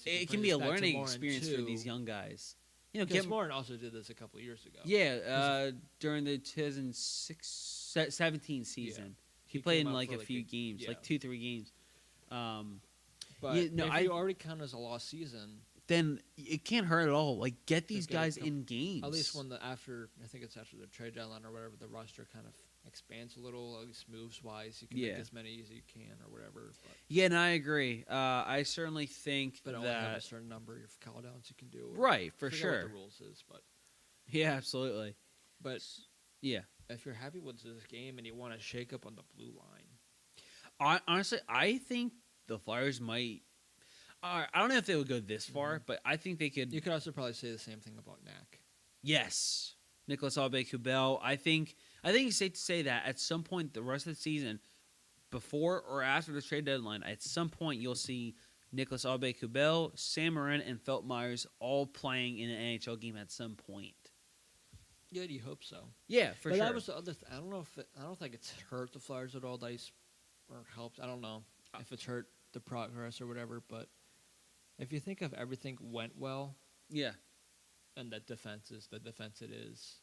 it can be a learning experience for these young guys. Because Morin also did this a couple of years ago. Yeah, during the 2017 season, Yeah. he played in like a few games, like 2-3 games. But if you already count as a lost season, then it can't hurt at all. Like get these guys in games. At least after the trade deadline or whatever, the roster kind of expands a little, at least moves wise. You can make as many as you can or whatever. But yeah, and I agree. I certainly think but that only have a certain number of call downs you can do. Right, for sure. What the rules is, but yeah, absolutely. But yeah, if you're happy with this game and you want to shake up on the blue line, honestly, I think the Flyers might. I don't know if they would go this far, but I think they could. You could also probably say the same thing about Knack. Yes, Nicholas Aube-Kubel. I think it's safe to say that at some point the rest of the season, before or after the trade deadline, at some point you'll see Nicholas Aube-Kubel, Sam Morin, and Philip Myers all playing in an NHL game at some point. Yeah, you hope so. Yeah, for sure. But that was the other. I don't know if I don't think it's hurt the Flyers at all. Dice or helped. I don't know if it's hurt the progress or whatever. But if you think of everything went well, yeah, and that defense is the defense it is.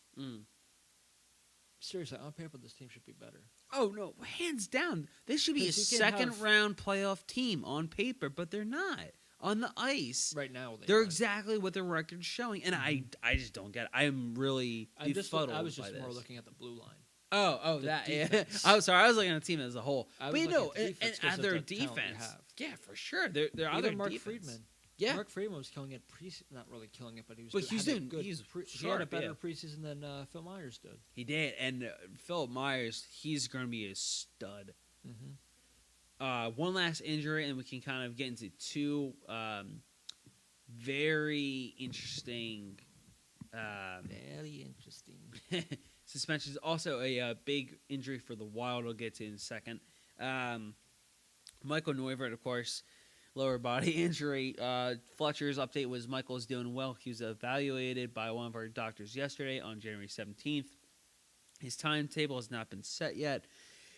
Seriously, on paper, this team should be better. Oh, no. Hands down. This should be a second-round playoff team on paper, but they're not. On the ice. Right now, they're exactly what their record's showing, and I just don't get it. I am really befuddled I was just by more this. looking at the blue line. Oh, that, yeah. I was sorry. I was looking at the team as a whole. But, and their defense. Yeah, for sure. They're Even Mark defense. Friedman. Yeah. Mark Friedman was killing it not really killing it, but he was doing good. He had a better preseason than Phil Myers did. He did, and Philip Myers, he's going to be a stud. One last injury, and we can kind of get into two very interesting suspensions. Also, a big injury for the Wild. We'll get to in a second. Michael Neuvirth, of course. Lower body injury. Fletcher's update was Michael's doing well. He was evaluated by one of our doctors yesterday on January 17th. His timetable has not been set yet.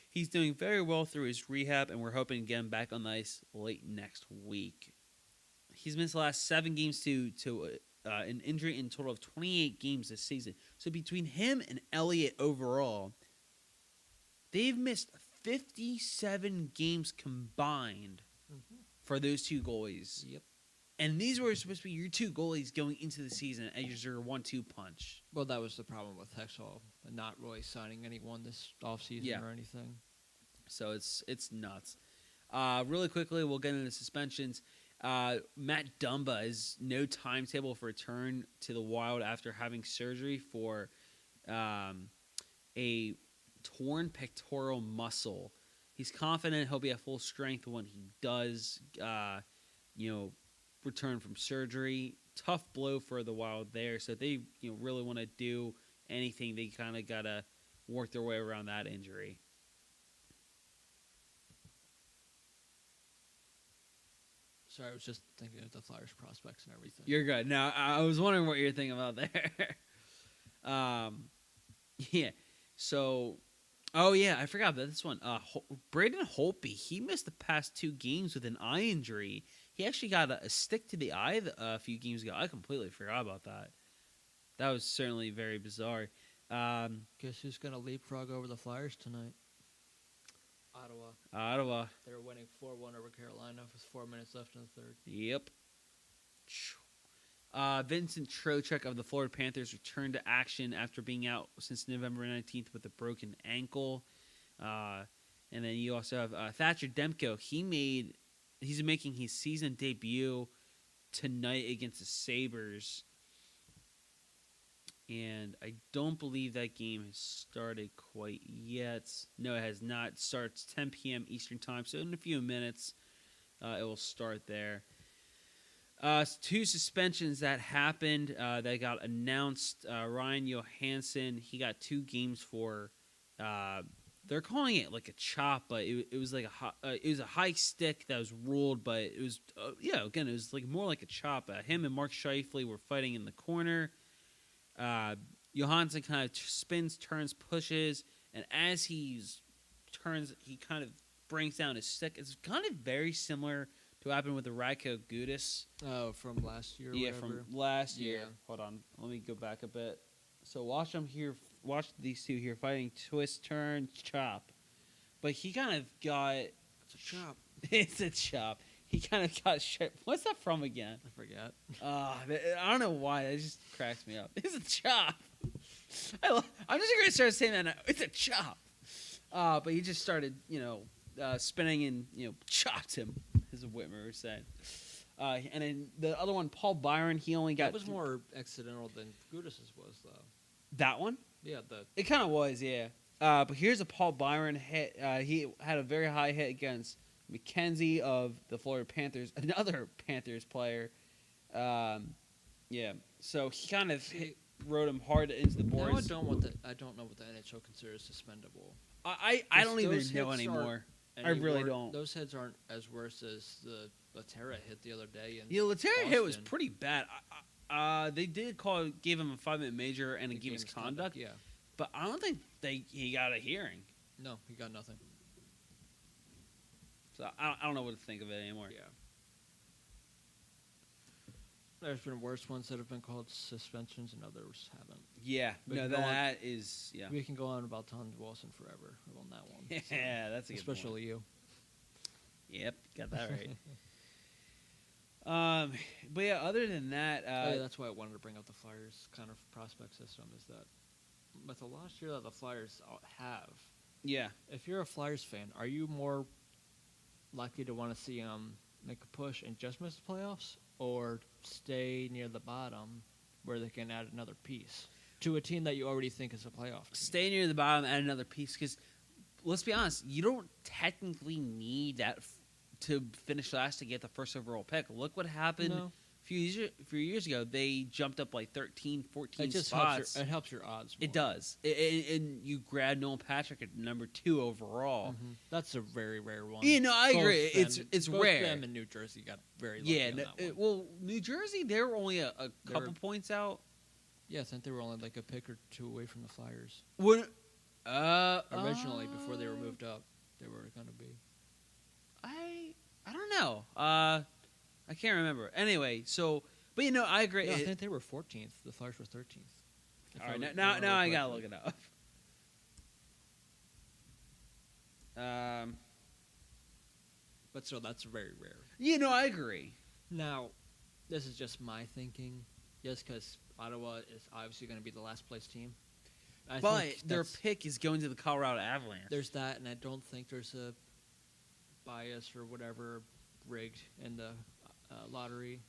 He's doing very well through his rehab, and we're hoping to get him back on the ice late next week. He's missed the last 7 games to an injury in total of 28 games this season. So between him and Elliott overall, they've missed 57 games combined for those two goalies. Yep. And these were supposed to be your two goalies going into the season as your 1-2 punch. Well, that was the problem with Hextall, not really signing anyone this offseason or anything. So it's nuts. Really quickly, we'll get into suspensions. Matt Dumba has no timetable for return to the Wild after having surgery for a torn pectoral muscle. He's confident he'll be at full strength when he does, return from surgery. Tough blow for the Wild there. So if they, really want to do anything, they kind of gotta work their way around that injury. Sorry, I was just thinking of the Flyers prospects and everything. You're good. Now I was wondering what you're thinking about there. Yeah. So. Oh, yeah, I forgot about this one. Braden Holtby, he missed the past 2 games with an eye injury. He actually got a stick to the eye a few games ago. I completely forgot about that. That was certainly very bizarre. Guess who's gonna leapfrog over the Flyers tonight? Ottawa. Ottawa. They're winning 4-1 over Carolina with 4 minutes left in the third. Yep. Vincent Trocheck of the Florida Panthers returned to action after being out since November 19th with a broken ankle. And then you also have Thatcher Demko. He's making his season debut tonight against the Sabres. And I don't believe that game has started quite yet. No, it has not. It starts 10 p.m. Eastern Time, so in a few minutes it will start there. 2 suspensions that happened that got announced. Ryan Johansson, he got 2 games for. They're calling it like a chop, but it was like it was a high stick that was ruled, but it was again it was like more like a chop. Him and Mark Scheifele were fighting in the corner. Johansson kind of spins, turns, pushes, and as he turns, he kind of brings down his stick. It's kind of very similar to what happened with the Radko Gudas. Oh, from last year. Yeah, whatever. from last year. Yeah. Hold on, let me go back a bit. So watch these two here fighting, twist, turn, chop. But he kind of got. It's a chop. It's a chop. He kind of got shit. What's that from again? I forget. I don't know why. That just cracks me up. It's a chop. I'm just going to start saying that now. It's a chop. But he just started, spinning and, chopped him, as Whitmer was saying. And then the other one, Paul Byron, he only got... That was more accidental than Gudas's was, though. That one? Yeah. It kind of was, yeah. But here's a Paul Byron hit. He had a very high hit against McKenzie of the Florida Panthers, another Panthers player. Yeah. So he kind of rode him hard into the boards. Now I don't know what the NHL considers suspendable. I don't even know anymore. I really don't. Those hits aren't as worse as the Laterra hit the other day. Yeah, Laterra hit was pretty bad. They did gave him a 5-minute major and a game misconduct. Yeah, but I don't think he got a hearing. No, he got nothing. So I don't know what to think of it anymore. Yeah. There's been worse ones that have been called suspensions and others haven't. Yeah. That is, yeah. We can go on about Tom Wilson forever on that one. Yeah, that's a good point. Especially you. Yep, got that right. But yeah, other than that... that's why I wanted to bring up the Flyers kind of prospect system is that with the last year that the Flyers have... Yeah. If you're a Flyers fan, are you more likely to want to see them make a push and just miss the playoffs, or stay near the bottom where they can add another piece to a team that you already think is a playoff team? Stay near the bottom, add another piece, because let's be honest, you don't technically need that to finish last to get the first overall pick. Look what happened a few years ago. They jumped up like 13, 14 spots. It helps your odds more. It does. And you grab Nolan Patrick at number 2 overall. Mm-hmm. That's a very rare one. Yeah, no, I agree. It's rare. Both them and New Jersey got very lucky on that one. Well, New Jersey, they were only a couple points out. Yeah, I think they were only like a pick or 2 away from the Flyers. Originally, before they were moved up, they were going to be. I don't know. I can't remember. Anyway, but I agree. Yeah, I think they were 14th. The Flyers were 13th. All right, now I gotta look it up. But so that's very rare. I agree. Now, this is just my thinking. Yes, because Ottawa is obviously going to be the last place team. But their pick is going to the Colorado Avalanche. There's that, and I don't think there's a bias or whatever rigged in the lottery.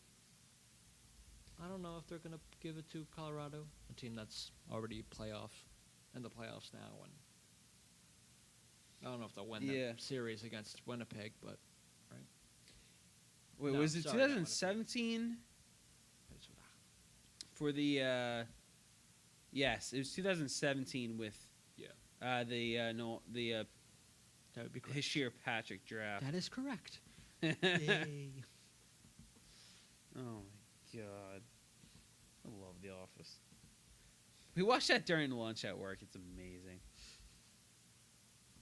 I don't know if they're going to give it to Colorado, a team that's already in the playoffs now. And I don't know if they'll win the series against Winnipeg, but right. Wait, no, was it 2017 for the? Yes, it was 2017 with the that would be correct. Hischier Patrick draft. That is correct. Yay. Oh my god. I love The Office. We watched that during lunch at work. It's amazing.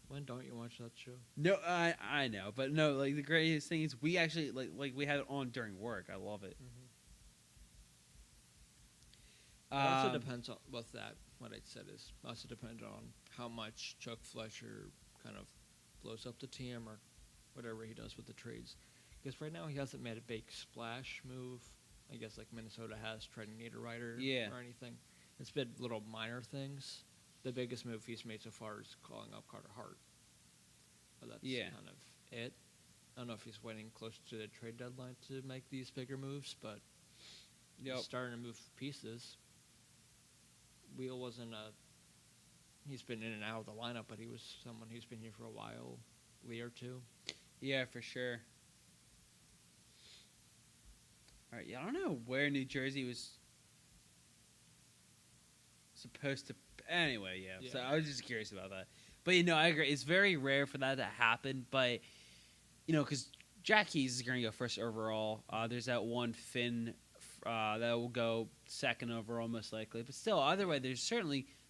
When don't you watch that show? No, I know, but no, like the greatest thing is we actually like we had it on during work. I love it. It also depends on what I said is also depends on how much Chuck Fletcher kind of blows up the team or whatever he does with the trades. Because right now he hasn't made a big splash move. I guess like Minnesota has tried to need a writer or anything. It's been little minor things. The biggest move he's made so far is calling up Carter Hart. But that's kind of it. I don't know if he's waiting close to the trade deadline to make these bigger moves, but he's starting to move pieces. Wheel wasn't he's been in and out of the lineup, but he was someone who's been here for a while, Lear too. Yeah, for sure. All right, I don't know where New Jersey was supposed to. Anyway, so I was just curious about that. But, I agree. It's very rare for that to happen. But, because Jack Keys is going to go first overall. There's that one Finn that will go second overall most likely. But still, either way, this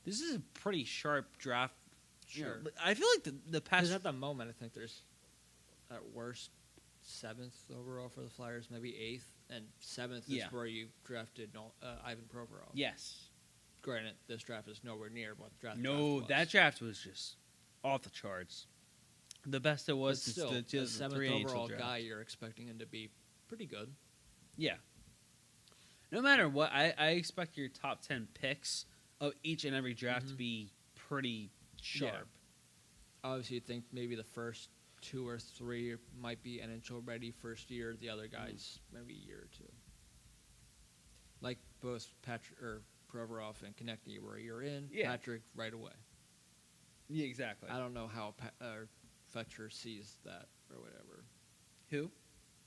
is a pretty sharp draft. Sure. I feel like the past. Because at the moment, I think there's at worst 7th overall for the Flyers, maybe 8th. And 7th is where you drafted Ivan Provorov. Yes. Granted, this draft is nowhere near what the draft was. That draft was just off the charts. The best it was is still, the 7th overall guy, you're expecting him to be pretty good. Yeah. No matter what, I expect your top 10 picks of each and every draft to be pretty sharp. Yeah. Obviously, you think maybe the first 2 or 3 might be NHL ready first year. The other guys maybe a year or 2. Like both Provorov and Konechny, where you're in, Patrick right away. Yeah, exactly. I don't know how Fletcher sees that or whatever. Who?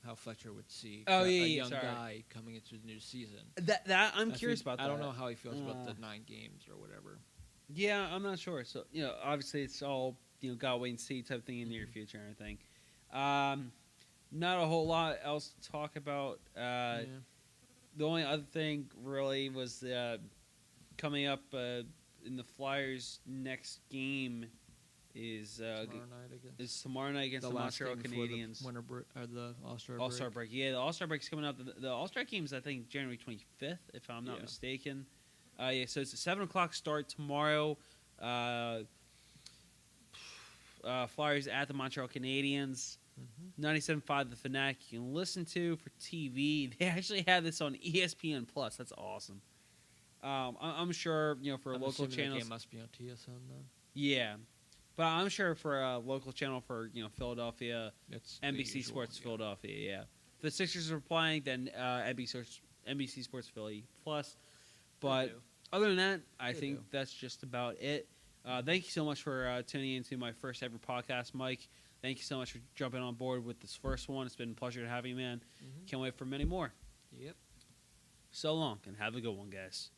How Fletcher would see a young guy coming into the new season. That I'm curious about that. I don't know how he feels about the 9 games or whatever. Yeah, I'm not sure. So, obviously it's all, gotta wait and see type thing in the near future and everything. Not a whole lot else to talk about. The only other thing really was coming up in the Flyers' next game is tomorrow night against the Montreal Canadiens. The All-Star break. Yeah, the All-Star break's coming up. The All-Star game is, I think, January 25th, if I'm not mistaken. So it's a 7 o'clock start tomorrow. Flyers at the Montreal Canadiens. 97.5 The Fanatic you can listen to for TV. They actually have this on ESPN Plus. That's awesome. I'm sure for local channels. The game must be on TSN then. Yeah, but I'm sure for a local channel for Philadelphia, it's NBC Sports Philadelphia. Yeah, if the Sixers are playing, then NBC Sports Philly Plus. But other than that, I think that's just about it. Thank you so much for tuning into my first ever podcast, Mike. Thank you so much for jumping on board with this first one. It's been a pleasure to have you, man. Can't wait for many more. Yep. So long, and have a good one, guys.